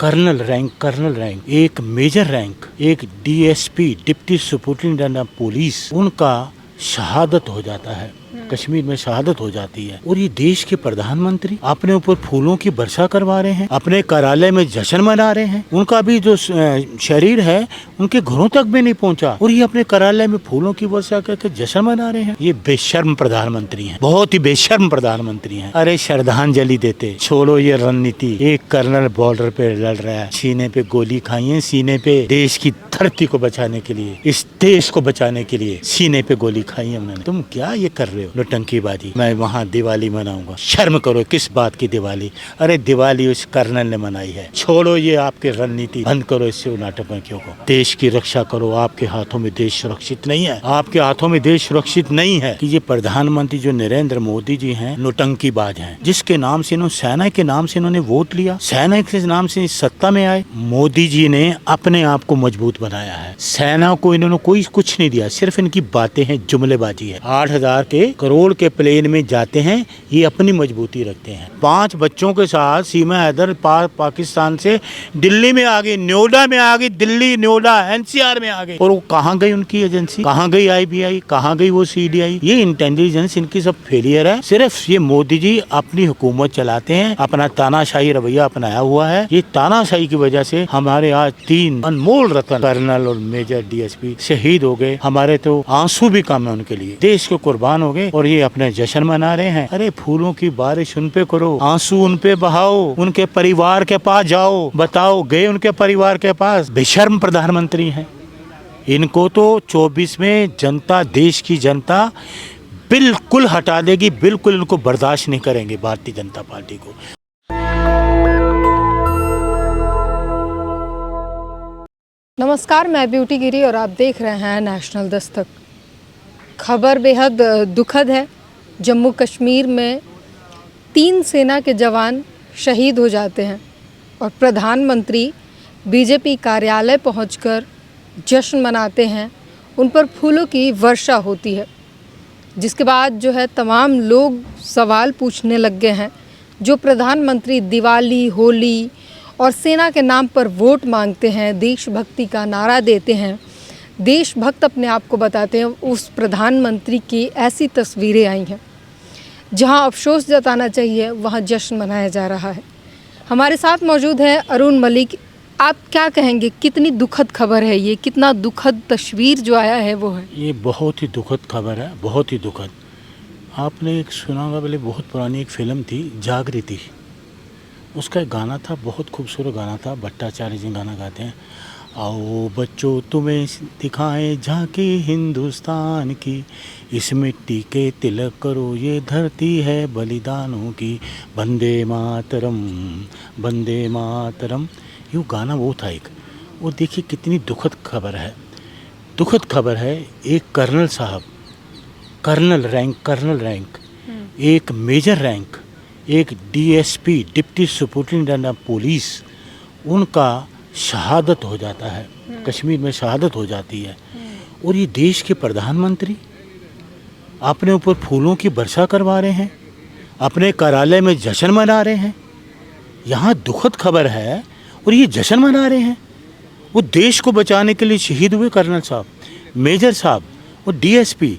Colonel rank, एक major rank, एक DSP deputy superintendent of police, उनका शहादत हो जाता है, कश्मीर में शहादत हो जाती है। और ये देश के प्रधानमंत्री अपने ऊपर फूलों की वर्षा करवा रहे हैं, अपने कार्यालय में जश्न मना रहे हैं। उनका भी जो शरीर है उनके घरों तक भी नहीं पहुंचा और ये अपने कार्यालय में फूलों की वर्षा करके जश्न मना रहे हैं। ये बेशर्म प्रधानमंत्री हैं, बहुत ही बेशर्म प्रधानमंत्री हैं। अरे श्रद्धांजलि देते, छोड़ो ये रणनीति। एक कर्नल बॉर्डर पे लड़ रहा है, सीने पे गोली खाई है, सीने पे देश की धरती को बचाने के लिए, इस देश को बचाने के लिए सीने पे गोली खाई है उन्होंने। तुम क्या ये कर रहे हो? नौटंकीबाजी। मैं वहाँ दिवाली मनाऊंगा। शर्म करो, किस बात की दिवाली? अरे दिवाली उस कर्नल ने मनाई है। छोड़ो ये आपके रणनीति, बंद करो इससे नाटकों को। देश की रक्षा करो। आपके हाथों में देश सुरक्षित नहीं है, आपके हाथों में देश सुरक्षित नहीं है। कि ये प्रधानमंत्री जो नरेंद्र मोदी जी हैं नौटंकीबाज हैं, जिसके नाम से इन्होंने, सेना के नाम से इन्होंने वोट लिया, सेना के नाम से सत्ता में आए। मोदी जी ने अपने आप को मजबूत बनाया है, सेना को इन्होंने कोई कुछ नहीं दिया, सिर्फ इनकी बातें हैं, जुमलेबाजी है। 8,000 करोड़ के प्लेन में जाते हैं, ये अपनी मजबूती रखते हैं। 5 बच्चों के साथ सीमा हैदर पाकिस्तान से दिल्ली में आ गई, नोएडा में आ गई, दिल्ली नोएडा एनसीआर में आ गई। और वो कहाँ गई उनकी एजेंसी, कहाँ गई IBI, कहाँ गई वो CDI? ये इंटेलिजेंस इनकी सब फेलियर है। सिर्फ ये मोदी जी अपनी हुकूमत चलाते हैं, अपना तानाशाही रवैया अपनाया हुआ है। ये तानाशाही की वजह से हमारे आज 3 अनमोल रत्न कर्नल और मेजर DSP शहीद हो गए। हमारे तो आंसू भी कम है उनके लिए, देश को कुर्बान हो गए और ये अपने जश्न मना रहे हैं। अरे फूलों की बारिश उन पे करो, आंसू उन पे बहाओ, उनके परिवार के पास जाओ, बताओ गए उनके परिवार के पास? बेशर्म प्रधानमंत्री हैं। इनको तो 24 में जनता, देश की जनता बिल्कुल हटा देगी, बिल्कुल इनको बर्दाश्त नहीं करेंगे भारतीय जनता पार्टी को। नमस्कार, मैं ब्यूटी गिरी और आप देख रहे हैं नेशनल दस्तक। खबर बेहद दुखद है। जम्मू कश्मीर में 3 सेना के जवान शहीद हो जाते हैं और प्रधानमंत्री बीजेपी कार्यालय पहुंचकर जश्न मनाते हैं, उन पर फूलों की वर्षा होती है। जिसके बाद जो है तमाम लोग सवाल पूछने लग गए हैं, जो प्रधानमंत्री दिवाली, होली और सेना के नाम पर वोट मांगते हैं, देशभक्ति का नारा देते हैं, देशभक्त अपने आप को बताते हैं, उस प्रधानमंत्री की ऐसी तस्वीरें आई हैं जहां अफसोस जताना चाहिए वहां जश्न मनाया जा रहा है। हमारे साथ मौजूद है अरुण मलिक। आप क्या कहेंगे, कितनी दुखद खबर है ये, कितना दुखद तस्वीर जो आया है वो है? ये बहुत ही दुखद खबर है, बहुत ही दुखद। आपने एक सुना होगा, पहले बहुत पुरानी एक फिल्म थी जागृति, उसका एक गाना था, बहुत खूबसूरत गाना था, भट्टाचार्य जी गाना गाते हैं, आओ बच्चों तुम्हें दिखाएं झांकी हिंदुस्तान की, इस मिट्टी के तिलक करो, ये धरती है बलिदानों की, वंदे मातरम वंदे मातरम। ये गाना वो था एक। वो देखिए कितनी दुखद खबर है, दुखद खबर है। एक कर्नल साहब, कर्नल रैंक, एक मेजर रैंक, एक DSP deputy superintendent of police, उनका शहादत हो जाता है, कश्मीर में शहादत हो जाती है। और ये देश के प्रधानमंत्री अपने ऊपर फूलों की वर्षा करवा रहे हैं, अपने कार्यालय में जश्न मना रहे हैं। यहाँ दुखद खबर है और ये जश्न मना रहे हैं। वो देश को बचाने के लिए शहीद हुए कर्नल साहब, मेजर साहब और DSP।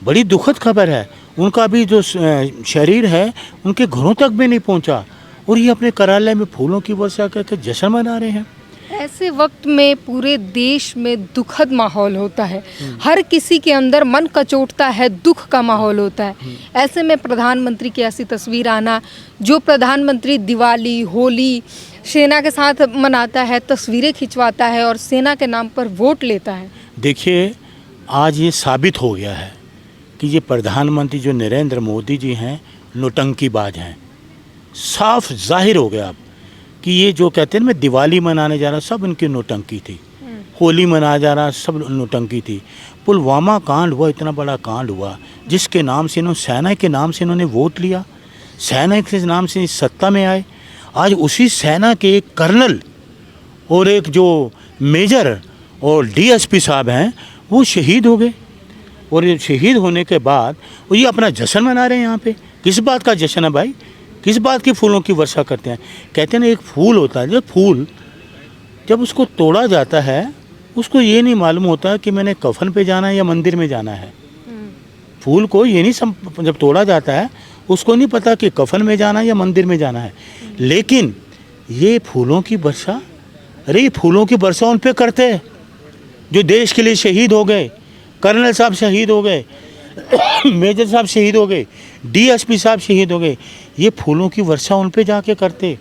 बड़ी दुखद खबर है। उनका भी जो शरीर है उनके घरों तक भी नहीं पहुंचा और ये अपने कार्यालय में फूलों की वर्षा करके जश्न मना रहे हैं। ऐसे वक्त में पूरे देश में दुखद माहौल होता है, हर किसी के अंदर मन कचोटता है, दुख का माहौल होता है। ऐसे में प्रधानमंत्री की ऐसी तस्वीर आना, जो प्रधानमंत्री दिवाली, होली सेना के साथ मनाता है, तस्वीरें खिंचवाता है और सेना के नाम पर वोट लेता है। देखिए आज ये साबित हो गया है कि ये प्रधानमंत्री जो नरेंद्र मोदी जी हैं नौटंकीबाज हैं। साफ जाहिर हो गया अब कि ये जो कहते हैं मैं दिवाली मनाने जा रहा, सब इनकी नौटंकी थी। होली मनाया जा रहा, सब नौटंकी थी। पुलवामा कांड हुआ, इतना बड़ा कांड हुआ, जिसके नाम से इन्होंने, सेना के नाम से इन्होंने वोट लिया, सेना के नाम से सत्ता में आए। आज उसी सेना के एक कर्नल और एक जो मेजर और DSP साहब हैं वो शहीद हो गए। और ये शहीद होने के बाद वो ये अपना जश्न मना रहे हैं। यहाँ पे किस बात का जश्न है भाई? किस बात की फूलों की वर्षा करते हैं? कहते हैं ना, एक फूल होता है, जो फूल जब उसको तोड़ा जाता है उसको ये नहीं मालूम होता कि मैंने कफन पे जाना है या मंदिर में जाना है। फूल को ये नहीं जब तोड़ा जाता है उसको नहीं पता कि कफन में जाना है या मंदिर में जाना है। लेकिन ये फूलों की वर्षा, अरे ये फूलों की वर्षा उन पे करते हैं जो देश के लिए शहीद हो गए। कर्नल साहब शहीद हो गए, मेजर साहब शहीद हो गए, डीएसपी साहब शहीद हो गए। ये फूलों की वर्षा उन पे जाके करते,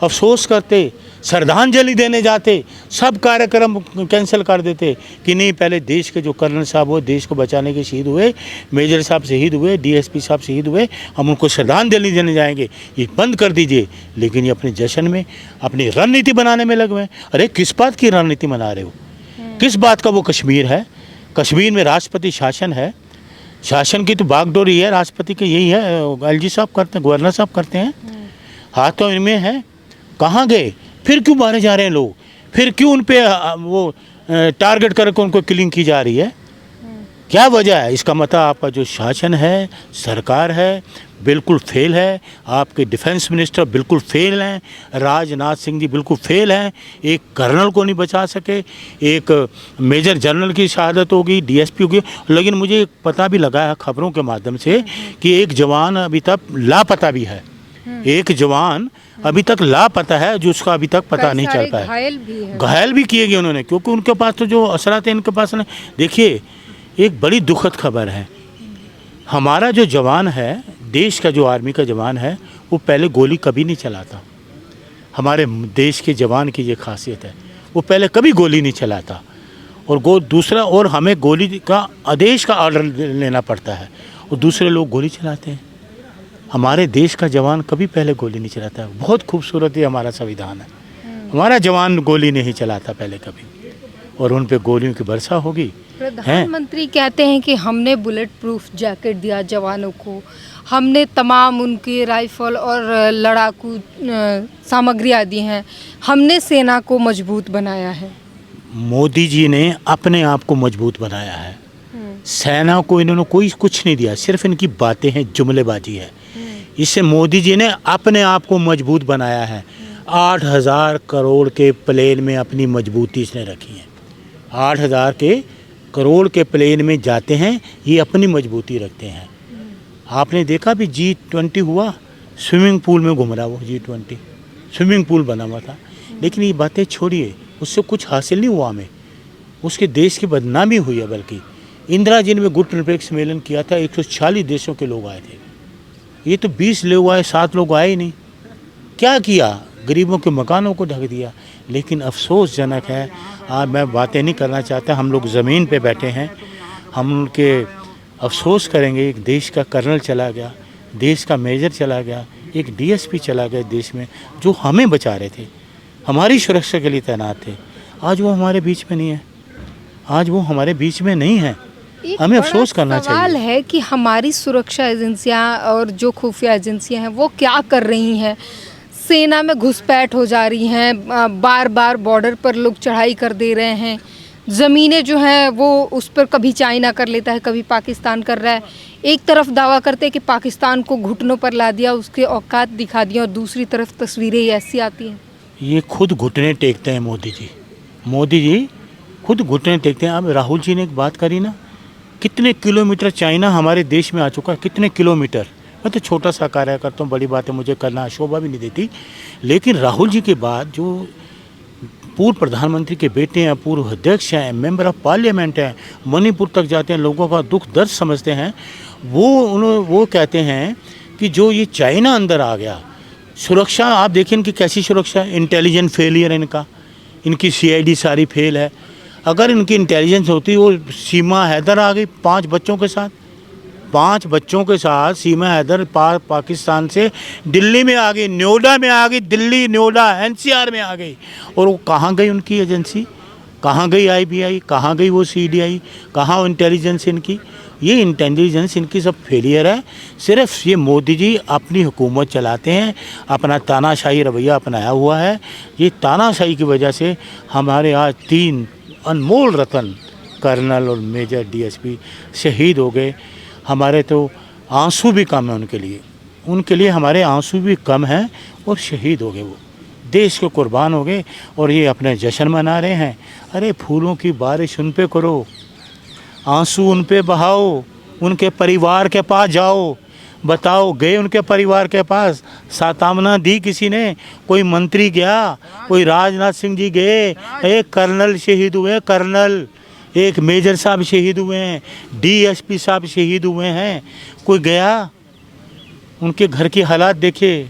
अफसोस करते, श्रद्धांजलि देने जाते, सब कार्यक्रम कैंसिल कर देते कि नहीं, पहले देश के जो कर्नल साहब हुए, देश को बचाने के शहीद हुए, मेजर साहब शहीद हुए, डीएसपी साहब शहीद हुए, हम उनको श्रद्धांजलि देने जाएंगे, ये बंद कर दीजिए। लेकिन ये अपने जश्न में, अपनी रणनीति बनाने में लगे हुए। अरे किस बात की रणनीति बना रहे हो? किस बात का वो कश्मीर है? कश्मीर में राष्ट्रपति शासन है, शासन की तो बागडोरी है, राष्ट्रपति के यही है, एलजी साहब करते हैं, गवर्नर साहब करते हैं, हाथ तो इनमें है। कहाँ गए? फिर क्यों मारे जा रहे हैं लोग? फिर क्यों उन पे वो टारगेट करके उनको किलिंग की जा रही है? क्या वजह है? इसका मतलब आपका जो शासन है, सरकार है, बिल्कुल फेल है। आपके डिफेंस मिनिस्टर बिल्कुल फेल हैं, राजनाथ सिंह जी बिल्कुल फेल हैं। एक कर्नल को नहीं बचा सके, एक मेजर जनरल की शहादत होगी, डीएसपी की। लेकिन मुझे पता भी लगा है खबरों के माध्यम से कि एक जवान अभी तक लापता भी है। एक जवान अभी तक लापता है, जो उसका अभी तक पता नहीं चल पाया। घायल भी किए गए उन्होंने, क्योंकि उनके पास तो जो असरात है इनके पास नहीं। देखिए, एक बड़ी दुखद खबर है। हमारा जो जवान है, देश का जो आर्मी का जवान है, वो पहले गोली कभी नहीं चलाता। हमारे देश के जवान की ये खासियत है, वो पहले कभी गोली नहीं चलाता। और दूसरा, और हमें गोली का आदेश का ऑर्डर लेना पड़ता है, और दूसरे लोग गोली चलाते हैं। हमारे देश का जवान कभी पहले गोली नहीं चलाता है। बहुत खूबसूरत ये हमारा संविधान है। हमारा जवान गोली नहीं चलाता पहले कभी, और उन पे गोलियों की वर्षा होगी। प्रधानमंत्री कहते हैं कि हमने बुलेट प्रूफ जैकेट दिया जवानों को, हमने तमाम उनके राइफल और लड़ाकू सामग्रियाँ दी हैं, हमने सेना को मजबूत बनाया है। मोदी जी ने अपने आप को मजबूत बनाया है। सेना को इन्होंने कोई कुछ नहीं दिया, सिर्फ इनकी बातें हैं, जुमलेबाजी है। इससे मोदी जी ने अपने आप को मजबूत बनाया है। 8,000 करोड़ के प्लेन में अपनी मजबूती इसने रखी है। 8,000 करोड़ के प्लेन में जाते हैं, ये अपनी मजबूती रखते हैं। आपने देखा भी G20 हुआ, स्विमिंग पूल में घूम रहा वो G20, स्विमिंग पूल बना हुआ था। लेकिन ये बातें छोड़िए, उससे कुछ हासिल नहीं हुआ हमें, उसके देश की बदनामी हुई है। बल्कि इंदिरा जी ने भी गुट निरपेक्ष सम्मेलन किया था, 140 देशों के लोग आए थे। ये तो 20 लोग आए, 7 लोग आए ही नहीं। क्या किया? गरीबों के मकानों को ढक दिया। लेकिन अफसोसजनक है, आज मैं बातें नहीं करना चाहता, हम लोग ज़मीन पे बैठे हैं, हम उनके अफसोस करेंगे। एक देश का कर्नल चला गया, देश का मेजर चला गया, एक डीएसपी चला गया देश में, जो हमें बचा रहे थे, हमारी सुरक्षा के लिए तैनात थे। आज वो हमारे बीच में नहीं है, आज वो हमारे बीच में नहीं है। हमें अफसोस करना चाहिए। सवाल है कि हमारी सुरक्षा एजेंसियां और जो खुफिया एजेंसियां हैं वो क्या कर रही हैं? सेना में घुसपैठ हो जा रही हैं, बार बार बॉर्डर पर लोग चढ़ाई कर दे रहे हैं, ज़मीनें जो हैं वो उस पर कभी चाइना कर लेता है, कभी पाकिस्तान कर रहा है। एक तरफ दावा करते हैं कि पाकिस्तान को घुटनों पर ला दिया, उसके औकात दिखा दिया, और दूसरी तरफ तस्वीरें ही ऐसी आती हैं। ये खुद घुटने टेकते हैं मोदी जी, मोदी जी खुद घुटने टेकते हैं। अब राहुल जी ने एक बात करी ना, कितने किलोमीटर चाइना हमारे देश में आ चुका है, कितने किलोमीटर। मैं तो छोटा सा कार्य करता हूँ, बड़ी बातें मुझे करना शोभा भी नहीं देती। लेकिन राहुल जी के बाद जो पूर्व प्रधानमंत्री के बेटे हैं, पूर्व अध्यक्ष हैं, मेंबर ऑफ पार्लियामेंट हैं, मणिपुर तक जाते हैं, लोगों का दुख दर्द समझते हैं, वो कहते हैं कि जो ये चाइना अंदर आ गया, सुरक्षा आप देखिए इनकी कैसी सुरक्षा है। इंटेलिजेंट फेलियर है इनका, इनकी CID सारी फेल है। अगर इनकी इंटेलिजेंस होती, वो सीमा हैदर आ गई 5 बच्चों के साथ, 5 बच्चों के साथ सीमा हैदर पाकिस्तान से दिल्ली में आ गई, नोएडा में आ गई, दिल्ली नोएडा NCR में आ गई। और वो कहाँ गई उनकी एजेंसी? कहाँ गई IBI? कहाँ गई वो CDI? कहाँ वो इंटेलिजेंस इनकी? ये इंटेलिजेंस इनकी सब फेलियर है। सिर्फ ये मोदी जी अपनी हुकूमत चलाते हैं, अपना तानाशाही रवैया अपनाया हुआ है। ये तानाशाही की वजह से हमारे आज 3 अनमोल रतन कर्नल और मेजर DSP शहीद हो गए। हमारे तो आंसू भी कम है उनके लिए, उनके लिए हमारे आंसू भी कम हैं और शहीद हो गए, वो देश को कुर्बान हो गए और ये अपने जश्न मना रहे हैं। अरे फूलों की बारिश उन पे करो, आंसू उन पे बहाओ, उनके परिवार के पास जाओ, बताओ गए उनके परिवार के पास, सातामना दी किसी ने, कोई मंत्री गया, कोई राजनाथ सिंह जी गए, एक कर्नल शहीद हुए, कर्नल, एक मेजर साहब शहीद हुए हैं, डीएसपी साहब शहीद हुए हैं, कोई गया? उनके घर की हालात देखे,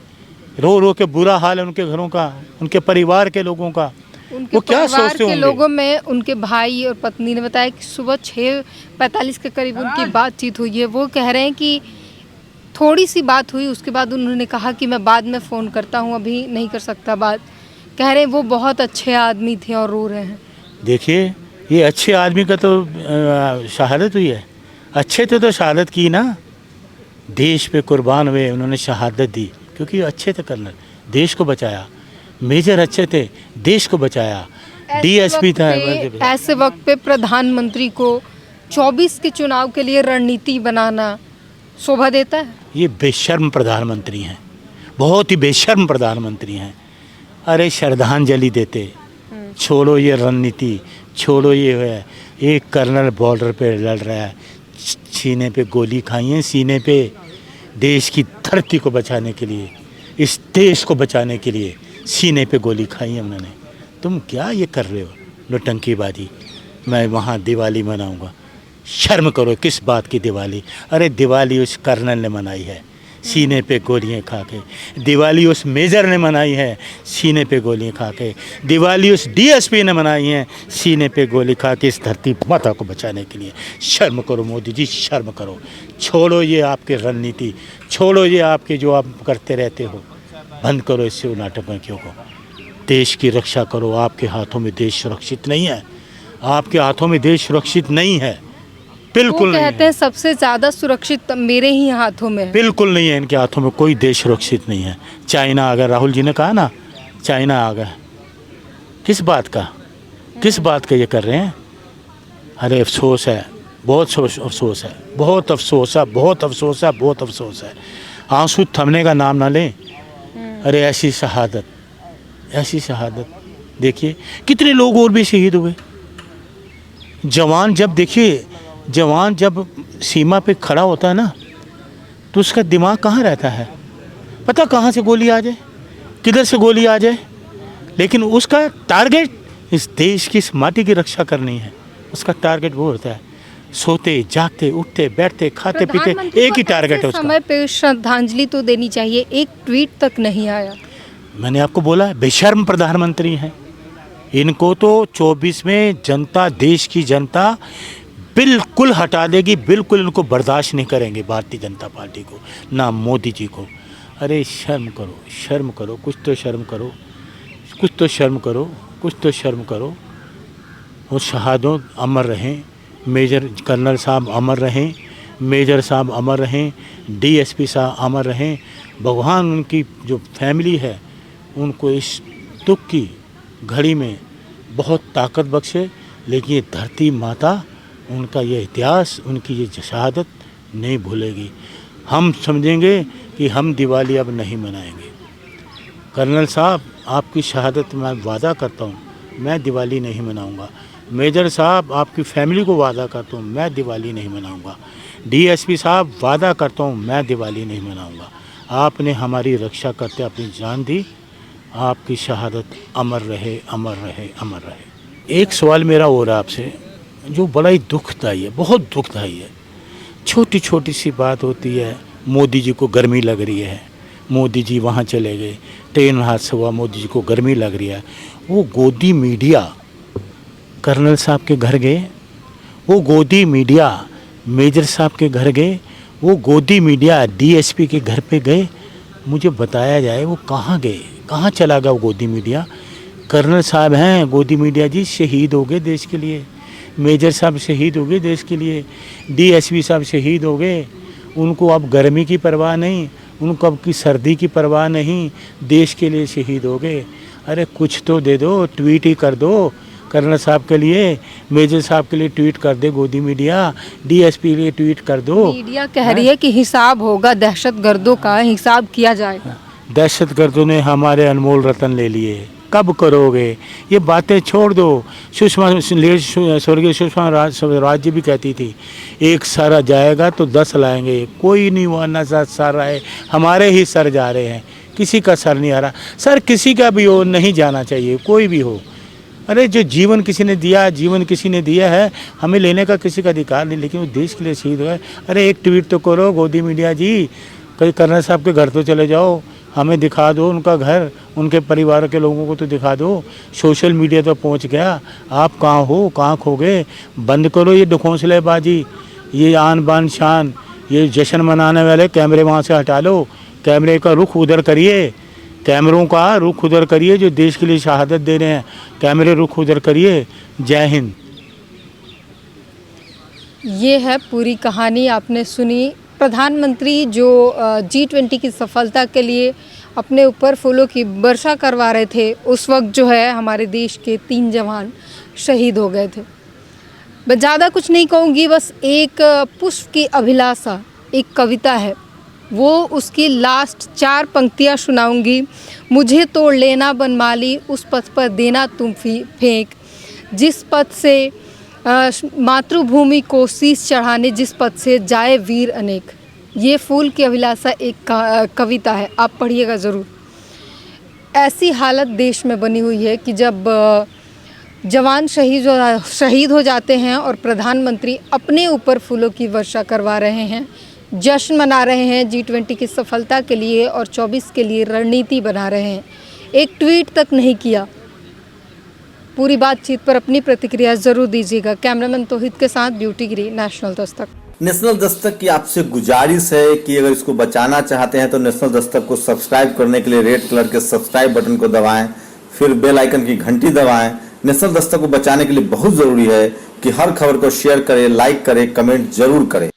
रो रो के बुरा हाल है उनके घरों का, उनके परिवार के लोगों का। उनके वो क्या परिवार सोचते के होंगे? लोगों में उनके भाई और पत्नी ने बताया कि सुबह 6:45 के करीब उनकी बातचीत हुई है। वो कह रहे हैं कि थोड़ी सी बात हुई, उसके बाद उन्होंने कहा कि मैं बाद में फ़ोन करता हूँ, अभी नहीं कर सकता बात। कह रहे हैं वो बहुत अच्छे आदमी थे और रो रहे हैं। देखिए, ये अच्छे आदमी का तो शहादत हुई है, अच्छे थे तो शहादत की ना, देश पे कुर्बान हुए, उन्होंने शहादत दी क्योंकि अच्छे थे कर्नल, देश को बचाया, मेजर अच्छे थे, देश को बचाया, डीएसपी था। ऐसे वक्त पे प्रधानमंत्री को 24 के चुनाव के लिए रणनीति बनाना शोभा देता है। ये बेशर्म प्रधानमंत्री हैं, बहुत ही बेशर्म प्रधानमंत्री हैं। अरे श्रद्धांजलि देते, छोड़ो ये रणनीति, छोड़ो ये है। एक कर्नल बॉर्डर पे लड़ रहा है, सीने पे गोली खाई है, सीने पे, देश की धरती को बचाने के लिए, इस देश को बचाने के लिए सीने पे गोली खाई है उन्होंने। तुम क्या ये कर रहे हो, नौटंकीबाजी? मैं वहाँ दिवाली मनाऊंगा, शर्म करो, किस बात की दिवाली? अरे दिवाली उस कर्नल ने मनाई है, सीने पे गोलियां खा के। दिवाली उस मेजर ने मनाई है, सीने पे गोलियां खा के। दिवाली उस डीएसपी ने मनाई है, सीने पे गोली खा के, इस धरती माता को बचाने के लिए। शर्म करो मोदी जी, शर्म करो। छोड़ो ये आपके रणनीति, छोड़ो ये आपके जो आप करते रहते हो, बंद करो इससे नाटकों को। देश की रक्षा करो, आपके हाथों में देश सुरक्षित नहीं है, आपके हाथों में देश सुरक्षित नहीं है, बिल्कुल नहीं कहते हैं सबसे ज़्यादा सुरक्षित मेरे ही हाथों में है। बिल्कुल नहीं है, इनके हाथों में कोई देश सुरक्षित नहीं है। चाइना आ गया, राहुल जी ने कहा ना, चाइना आ गया, किस बात का, किस बात का ये कर रहे हैं? अरे अफसोस है, बहुत अफसोस है, बहुत अफसोस है, बहुत अफसोस है, बहुत अफसोस है। आंसू थमने का नाम ना लें। अरे ऐसी शहादत, ऐसी शहादत। देखिए कितने लोग और भी शहीद हुए। जवान जब, देखिए जवान जब सीमा पे खड़ा होता है ना, तो उसका दिमाग कहाँ रहता है? पता कहाँ से गोली आ जाए, किधर से गोली आ जाए, लेकिन उसका टारगेट इस देश की, इस माटी की रक्षा करनी है। उसका टारगेट वो होता है, सोते जागते उठते बैठते खाते पीते एक ही टारगेट है उसका। समय पे श्रद्धांजलि तो देनी चाहिए, एक ट्वीट तक नहीं आया। मैंने आपको बोला बेशर्म प्रधानमंत्री हैं। इनको तो 24 में जनता, देश की जनता बिल्कुल हटा देगी, बिल्कुल इनको बर्दाश्त नहीं करेंगे, भारतीय जनता पार्टी को, ना मोदी जी को। अरे शर्म करो, शर्म करो, कुछ तो शर्म करो, कुछ तो शर्म करो, कुछ तो शर्म करो। वो शहादत अमर रहें, मेजर कर्नल साहब अमर रहें, मेजर साहब अमर रहें, डीएसपी साहब अमर रहें। भगवान उनकी जो फैमिली है उनको इस दुख की घड़ी में बहुत ताकत बख्शे, लेकिन ये धरती माता उनका ये इतिहास, उनकी ये शहादत नहीं भूलेगी। हम समझेंगे कि हम दिवाली अब नहीं मनाएंगे। कर्नल साहब आपकी शहादत मैं वादा करता हूँ, मैं दिवाली नहीं मनाऊंगा। मेजर साहब आपकी फैमिली को वादा करता हूँ, मैं दिवाली नहीं मनाऊंगा। डीएसपी साहब वादा करता हूँ, मैं दिवाली नहीं मनाऊंगा। आपने हमारी रक्षा करते अपनी जान दी, आपकी शहादत अमर रहे, अमर रहे, अमर रहे। एक सवाल मेरा हो रहा है आपसे, जो बड़ा ही दुखदायी है, बहुत दुखदायी है। छोटी छोटी सी बात होती है, मोदी जी को गर्मी लग रही है, मोदी जी वहाँ चले गए, ट्रेन हादसा हुआ, मोदी जी को गर्मी लग रही है। वो गोदी मीडिया कर्नल साहब के घर गए, वो गोदी मीडिया मेजर साहब के घर गए, वो गोदी मीडिया डीएसपी के घर पे गए। मुझे बताया जाए वो कहाँ गए, कहाँ चला गया वो गोदी मीडिया? कर्नल साहब हैं गोदी मीडिया जी, शहीद हो गए देश के लिए। मेजर साहब शहीद हो गए देश के लिए, डीएसपी साहब शहीद हो गए। उनको अब गर्मी की परवाह नहीं, उनको अब की सर्दी की परवाह नहीं, देश के लिए शहीद हो गए। अरे कुछ तो दे दो, ट्वीट ही कर दो, कर्नल साहब के लिए, मेजर साहब के लिए ट्वीट कर दे गोदी मीडिया, डीएसपी के लिए ट्वीट कर दो। मीडिया कह रही है कि हिसाब होगा, दहशतगर्दों का हिसाब किया जाएगा। दहशतगर्दों ने हमारे अनमोल रतन ले लिए, कब करोगे? ये बातें छोड़ दो। स्वर्गीय सुषमा स्वराज जी भी कहती थी, एक सर जाएगा तो 10 लाएंगे। कोई नहीं हुआ ना सर आए, हमारे ही सर जा रहे हैं, किसी का सर नहीं आ रहा। सर किसी का भी हो, नहीं जाना चाहिए, कोई भी हो। अरे जो जीवन किसी ने दिया, जीवन किसी ने दिया है, हमें लेने का किसी का अधिकार नहीं, लेकिन वो देश के लिए शहीद हुए। अरे एक ट्वीट तो करो गोदी मीडिया जी, कहीं कर्नल साहब के घर तो चले जाओ, हमें दिखा दो उनका घर, उनके परिवार के लोगों को तो दिखा दो। सोशल मीडिया तो पहुंच गया, आप कहाँ हो, कहाँ खो गए? बंद करो ये दुखौंसलेबाजी, ये आन बान शान, ये जश्न मनाने वाले कैमरे वहाँ से हटा लो। कैमरे का रुख उधर करिए, कैमरों का रुख उधर करिए जो देश के लिए शहादत दे रहे हैं, कैमरे रुख उधर करिए। जय हिंद। ये है पूरी कहानी, आपने सुनी। प्रधानमंत्री जो G20 की सफलता के लिए अपने ऊपर फूलों की वर्षा करवा रहे थे, उस वक्त जो है हमारे देश के 3 जवान शहीद हो गए थे। मैं ज़्यादा कुछ नहीं कहूँगी, बस एक पुष्प की अभिलाषा एक कविता है, वो उसकी लास्ट 4 पंक्तियाँ सुनाऊँगी। मुझे तोड़ लेना बनमाली, उस पथ पर देना तुम फेंक, जिस पथ से मातृभूमि को शीश चढ़ाने, जिस पद से जाए वीर अनेक। ये फूल की अभिलाषा एक कविता है, आप पढ़िएगा ज़रूर। ऐसी हालत देश में बनी हुई है कि जब जवान शहीद हो जाते हैं और प्रधानमंत्री अपने ऊपर फूलों की वर्षा करवा रहे हैं, जश्न मना रहे हैं G20 की सफलता के लिए और 24 के लिए रणनीति बना रहे हैं, एक ट्वीट तक नहीं किया। पूरी बातचीत पर अपनी प्रतिक्रिया जरूर दीजिएगा। कैमरामैन तौहीद के साथ ब्यूटी गिरी, नेशनल दस्तक। नेशनल दस्तक की आपसे गुजारिश है कि अगर इसको बचाना चाहते हैं तो नेशनल दस्तक को सब्सक्राइब करने के लिए रेड कलर के सब्सक्राइब बटन को दबाएं, फिर बेल आइकन की घंटी दबाएं। नेशनल दस्तक को बचाने के लिए बहुत जरूरी है कि हर खबर को शेयर करें, लाइक करें, कमेंट जरूर करें।